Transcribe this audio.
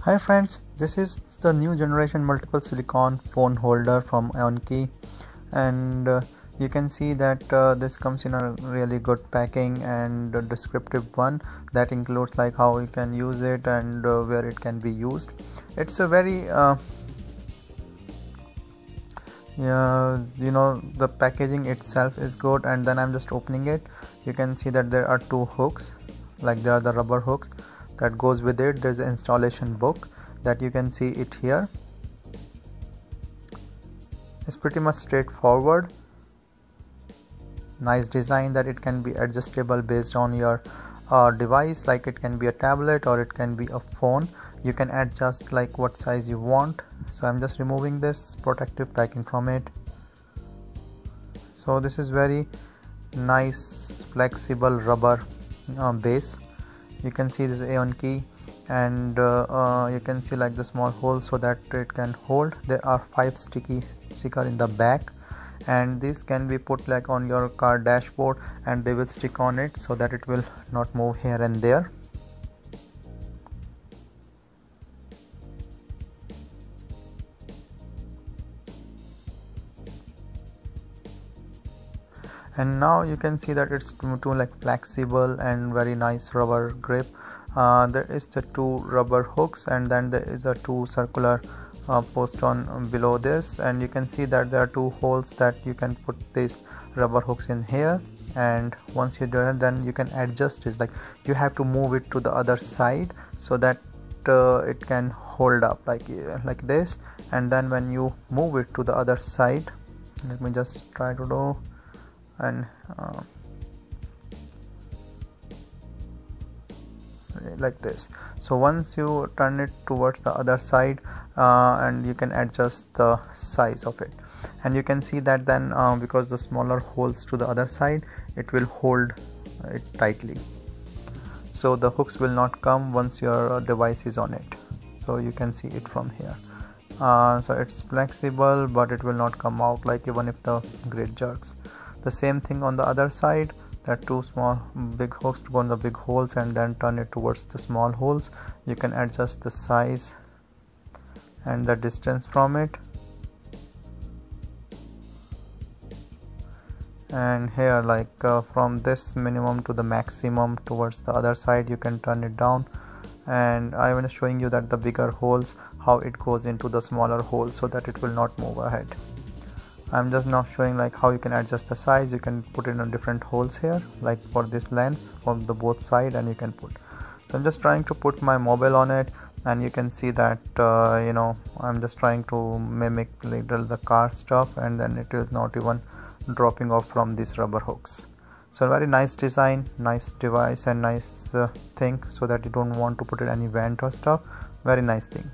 Hi friends, this is the new generation multiple silicone phone holder from Aonkey, and you can see that this comes in a really good packing and a descriptive one that includes like how you can use it and where it can be used. It's a very the packaging itself is good, and then I'm just opening it. You can see that there are two hooks, like there are the rubber hooks that goes with it. There's an installation book that you can see it here. It's pretty much straightforward. Nice design that it can be adjustable based on your device, like it can be a tablet or it can be a phone. You can adjust like what size you want. So I'm just removing this protective packing from it. So this is very nice flexible rubber base. You can see this Aonkey, and you can see like the small holes so that it can hold. There are 5 sticky sticker in the back, and these can be put like on your car dashboard and they will stick on it so that it will not move here and there. And now you can see that it's too like flexible and very nice rubber grip. There is the 2 rubber hooks, and then there is a 2 circular post on below this, and you can see that there are 2 holes that you can put these rubber hooks in here. And once you do it, then you can adjust it, like you have to move it to the other side so that it can hold up like this. And then when you move it to the other side, let me just try to do, and like this. So once you turn it towards the other side, and you can adjust the size of it, and you can see that then because the smaller holes to the other side, it will hold it tightly, so the hooks will not come once your device is on it. So you can see it from here. So it's flexible, but it will not come out like even if the grid jerks. The same thing on the other side. There are 2 small big hooks to go in the big holes and then turn it towards the small holes. You can adjust the size and the distance from it. And here like from this minimum to the maximum towards the other side, you can turn it down. And I was showing you that the bigger holes, how it goes into the smaller holes so that it will not move ahead. I'm just now showing like how you can adjust the size. You can put it in different holes here, like for this lens from the both side, and you can put. So I'm just trying to put my mobile on it, and you can see that I'm just trying to mimic little the car stuff, and then it is not even dropping off from these rubber hooks. So very nice design, nice device, and nice thing, so that you don't want to put it any vent or stuff. Very nice thing.